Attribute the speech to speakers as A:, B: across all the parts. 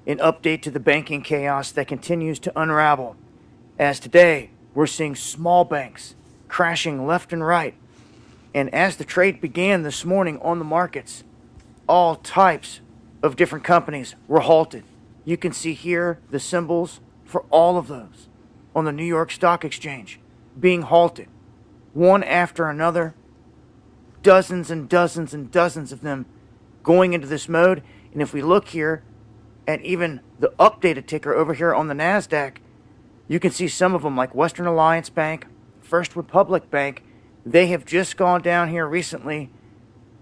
A: an update to the banking chaos that continues to unravel. As today, we're seeing small banks crashing left and right. And as the trade began this morning on the markets, all types of different companies were halted. You can see here the symbols for all of those on the New York Stock Exchange being halted, one after another, dozens and dozens and dozens of them going into this mode. And if we look here at even the updated ticker over here on the NASDAQ, you can see some of them like Western Alliance Bank, First Republic Bank. They have just gone down here recently,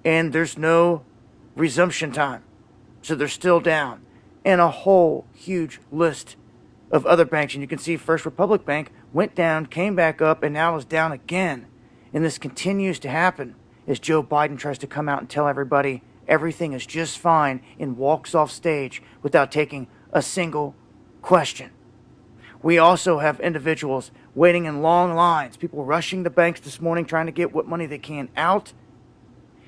A: and there's no resumption time. So they're still down. And a whole huge list of other banks. And you can see First Republic Bank went down, came back up, and now is down again. And this continues to happen as Joe Biden tries to come out and tell everybody everything is just fine and walks off stage without taking a single question. We also have individuals waiting in long lines, people rushing to banks this morning trying to get what money they can out.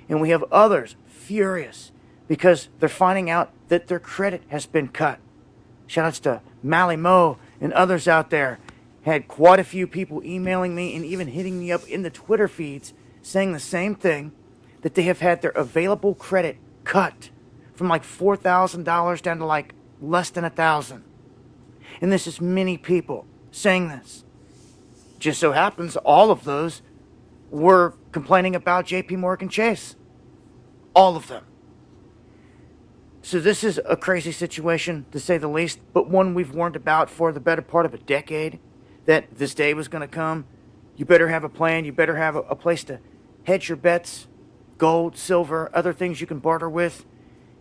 A: And we have others furious because they're finding out that their credit has been cut. Shoutouts to Mally Mo and others out there. Had quite a few people emailing me and even hitting me up in the Twitter feeds saying the same thing, that they have had their available credit cut from like $4,000 down to like less than $1,000. And this is many people saying this. Just so happens all of those were complaining about JP Morgan Chase. All of them. So this is a crazy situation, to say the least, but one we've warned about for the better part of a decade, that this day was going to come. You better have a plan. You better have a place to hedge your bets, gold, silver, other things you can barter with.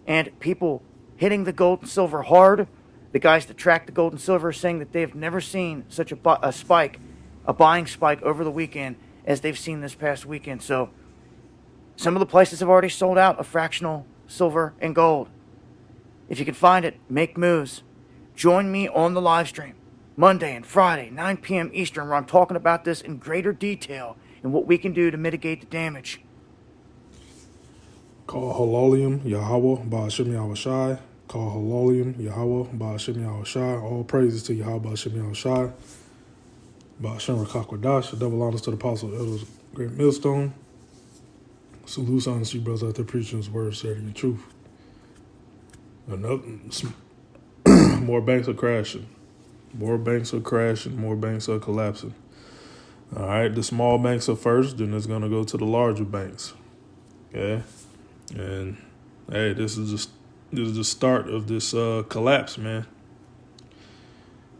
A: And people hitting the gold and silver hard, the guys that track the gold and silver are saying that they've never seen such a spike, a buying spike over the weekend as they've seen this past weekend. So some of the places have already sold out of fractional silver and gold. If you can find it, make moves. Join me on the live stream Monday and Friday, 9 p.m. Eastern, where I'm talking about this in greater detail and what we can do to mitigate the damage.
B: Call Halolium Yahweh Ba'ashem Yahushai. Call Halolium Yahweh Ba'ashem Yahushai. All praises to Yahweh Ba'ashem Yahushai. Ba'ashem Rakakwadash. Double honors to the apostle elders, great millstone. Salute honors to you brothers out there preaching his word, sharing the truth. Another, more banks are crashing. More banks are crashing. More banks are collapsing. All right, the small banks are first, then it's going to go to the larger banks. Okay? And, hey, this is the start of this collapse, man.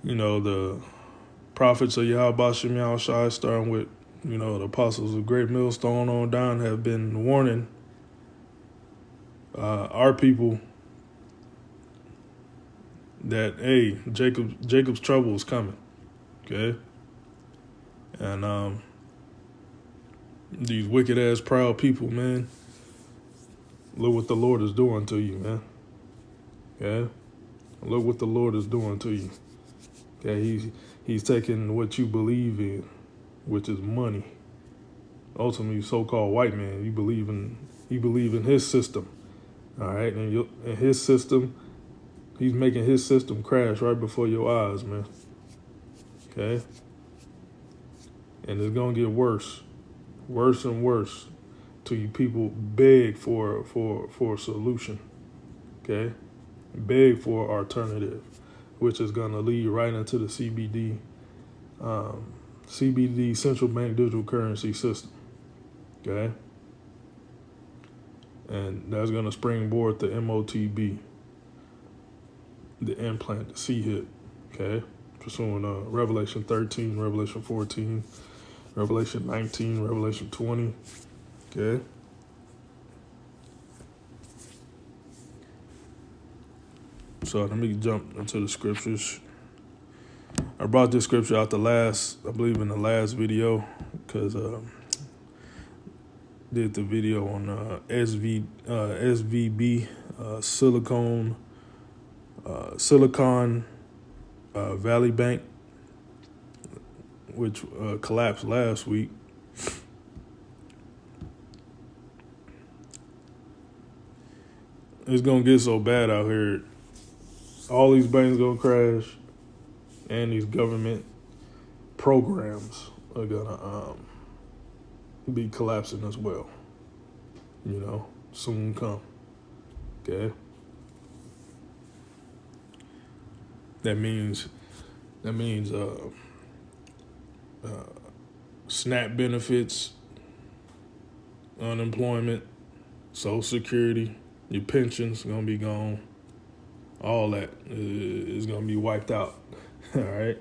B: You know, the prophets of Yahweh Shem Yahushai, starting with, you know, the apostles of Great Millstone on down, have been warning our people that, hey, Jacob's trouble is coming, okay? And these wicked-ass proud people, man, look what the Lord is doing to you, man, okay? Look what the Lord is doing to you, okay? He's taking what you believe in, which is money. Ultimately, so-called white man, you believe in his system, all right? And in his system, he's making his system crash right before your eyes, man. Okay? And it's going to get worse. Worse and worse till you people beg for a solution. Okay? Beg for alternative, which is going to lead right into the CBD, central bank digital currency system. Okay? And that's going to springboard the MOTB. The implant, the C-hit, okay? Pursuing Revelation 13, Revelation 14, Revelation 19, Revelation 20, okay? So let me jump into the scriptures. I brought this scripture out in the last video, because did the video on SVB, Silicon Valley Bank, which collapsed last week. It's going to get so bad out here all these banks gonna crash, and these government programs are gonna be collapsing as well. Soon come. Okay. That means SNAP benefits, unemployment, Social Security, your pensions gonna be gone. All that is gonna be wiped out. All right,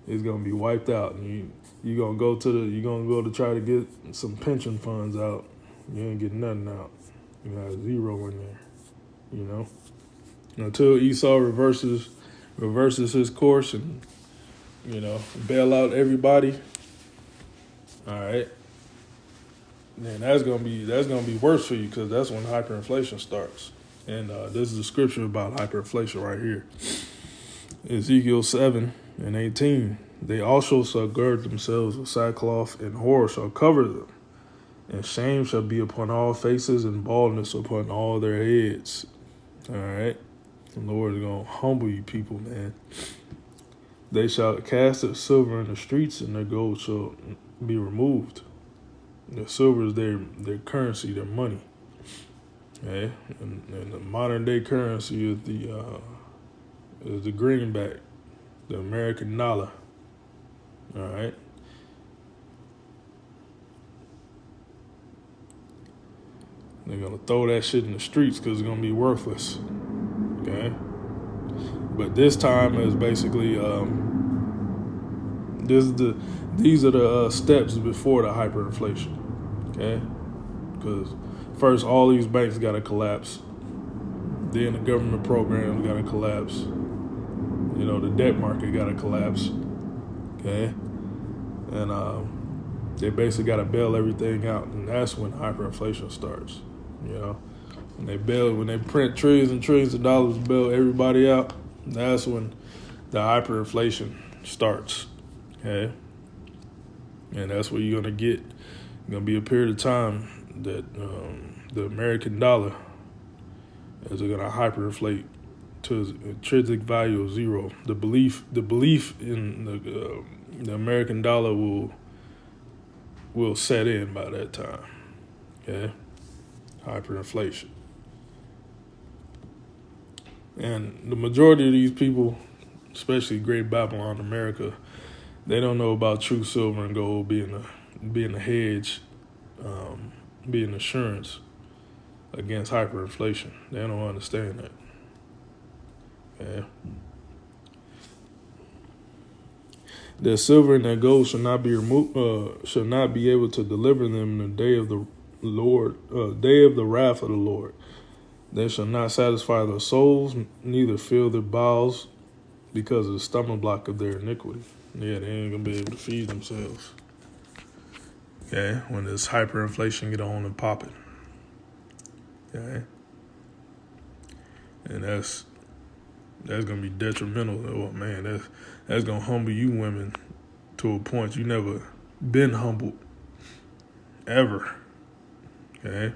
B: it's gonna be wiped out, and you're gonna go to try to get some pension funds out. You ain't getting nothing out. You got zero in there. Until Esau reverses his course and bail out everybody. All right. Then that's gonna be worse for you, because that's when hyperinflation starts. And this is a scripture about hyperinflation right here. Ezekiel 7:18. They also shall gird themselves with sackcloth, and horror shall cover them, and shame shall be upon all faces, and baldness upon all their heads. All right. The Lord is gonna humble you people, man. They shall cast their silver in the streets, and their gold shall be removed. The silver is their currency, their money. Okay, and the modern day currency is the greenback, the American dollar. All right. They're gonna throw that shit in the streets because it's gonna be worthless. Okay. But this time is basically these are the steps before the hyperinflation. Okay, because first all these banks got to collapse, then the government programs got to collapse. The debt market got to collapse. Okay, and they basically got to bail everything out, and that's when hyperinflation starts. When they print trillions and trillions of dollars to bail everybody out, that's when the hyperinflation starts. Okay, and that's what you're gonna get. Gonna be a period of time that the American dollar is gonna hyperinflate to its intrinsic value of zero. The belief in the American dollar will set in by that time. Okay, hyperinflation, and the majority of these people, especially Great Babylon, America, they don't know about true silver and gold being a hedge, being assurance against hyperinflation. They don't understand that. Yeah. Their silver and their gold shall not be removed, shall not be able to deliver them in the day of the Lord, day of the wrath of the Lord. They shall not satisfy their souls, neither fill their bowels, because of the stumbling block of their iniquity. Yeah, they ain't gonna be able to feed themselves. Okay, when this hyperinflation get on and popping. Okay, and that's gonna be detrimental. Oh man, that's gonna humble you women to a point you never been humbled ever. Okay,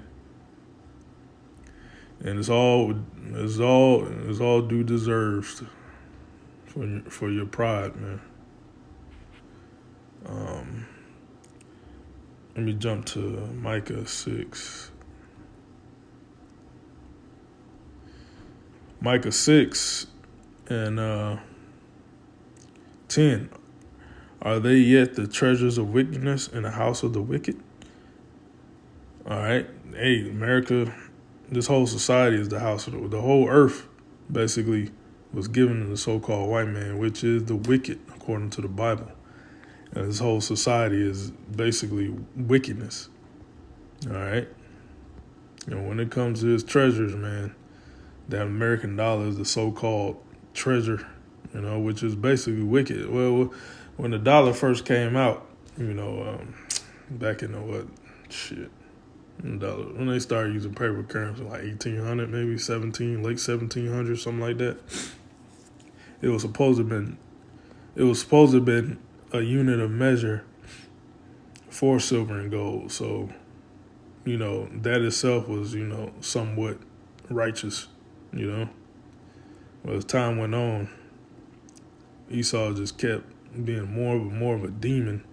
B: and it's all due deserved for your pride, man. Let me jump to Micah 6. Micah 6 and 10. Are they yet the treasures of wickedness in the house of the wicked? All right. Hey, America, this whole society is the house of the whole earth basically was given to the so-called white man, which is the wicked according to the Bible. And this whole society is basically wickedness. All right. And when it comes to his treasures, man, that American dollar is the so-called treasure, which is basically wicked. Well, when the dollar first came out, back in the when they started using paper currency, like 1800, maybe late 1700, something like that. It was supposed to have been a unit of measure for silver and gold. So, that itself was, somewhat righteous, Well, as time went on, Esau just kept being more of a demon.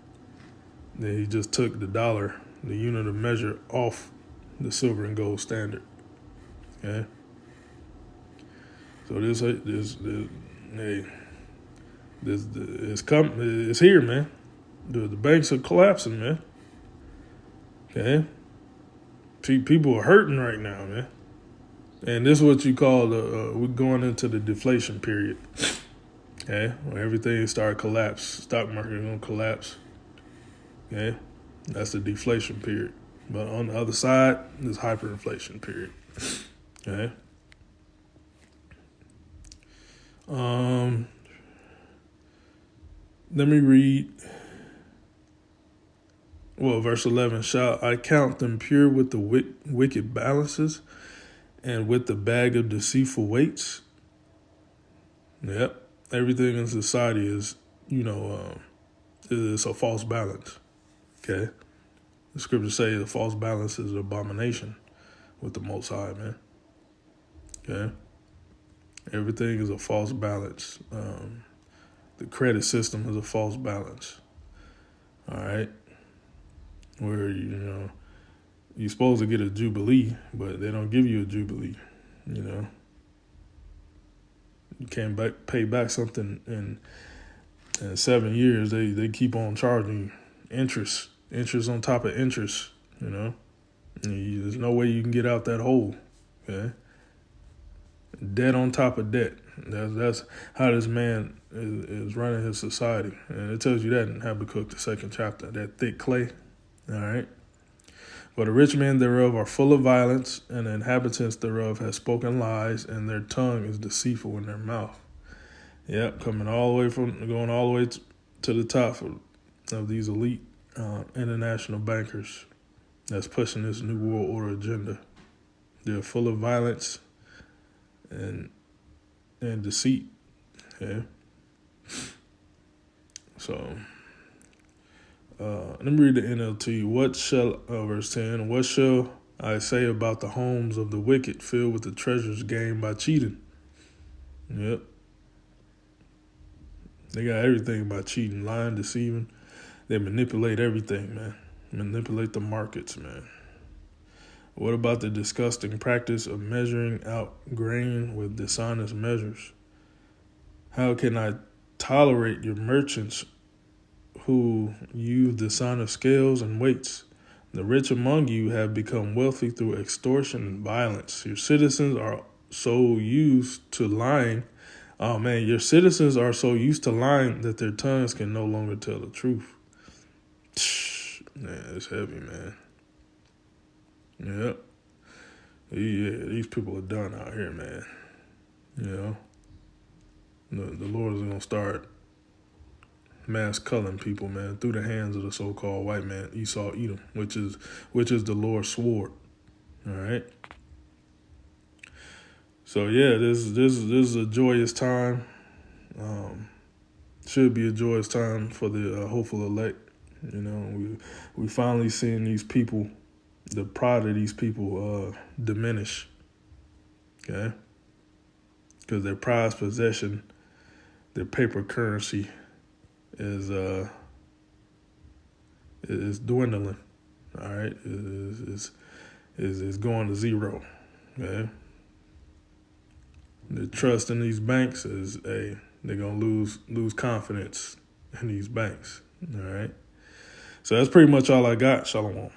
B: Then he just took the dollar, the unit of measure, off the silver and gold standard. Okay. So it's here, man. The banks are collapsing, man. Okay. People are hurting right now, man. And this is what you call we're going into the deflation period. Okay, where everything started collapse. Stock market is gonna collapse. Okay, that's the deflation period. But on the other side, there's hyperinflation period. Okay. Let me read. Well, verse 11, shall I count them pure with the wicked balances and with the bag of deceitful weights? Yep. Everything in society is, is a false balance. Okay. The scriptures say the false balance is an abomination with the Most High, man. Okay. Everything is a false balance. The credit system is a false balance. All right. Where, you're supposed to get a jubilee, but they don't give you a jubilee, You can't pay back something in 7 years. They keep on charging you interest on top of interest, There's no way you can get out that hole, okay? Debt on top of debt. That's how this man is running his society. And it tells you that in Habakkuk, the 2nd chapter, that thick clay. All right. For the rich men thereof are full of violence, and the inhabitants thereof have spoken lies, and their tongue is deceitful in their mouth. Yep, going all the way to the top of these elite international bankers that's pushing this new world order agenda. They're full of violence and deceit. Okay. So let me read the NLT. Verse 10, what shall I say about the homes of the wicked filled with the treasures gained by cheating? Yep. They got everything by cheating, lying, deceiving. They manipulate everything, man. Manipulate the markets, man. What about the disgusting practice of measuring out grain with dishonest measures? How can I tolerate your merchants who use dishonest scales and weights? The rich among you have become wealthy through extortion and violence. Your citizens are so used to lying. Oh, man, your citizens are so used to lying that their tongues can no longer tell the truth. Man, it's heavy, man. Yep. Yeah, these people are done out here, man. The Lord is going to start mass culling people, man, through the hands of the so-called white man, Esau Edom, which is the Lord's sword. All right. So yeah, this is a joyous time. Should be a joyous time for the hopeful elect. We finally seeing these people, the pride of these people, diminish. Okay, because their prized possession, their paper currency, is dwindling. All right, is going to zero. Okay. The trust in these banks they're gonna lose confidence in these banks. All right. So that's pretty much all I got. Shalom.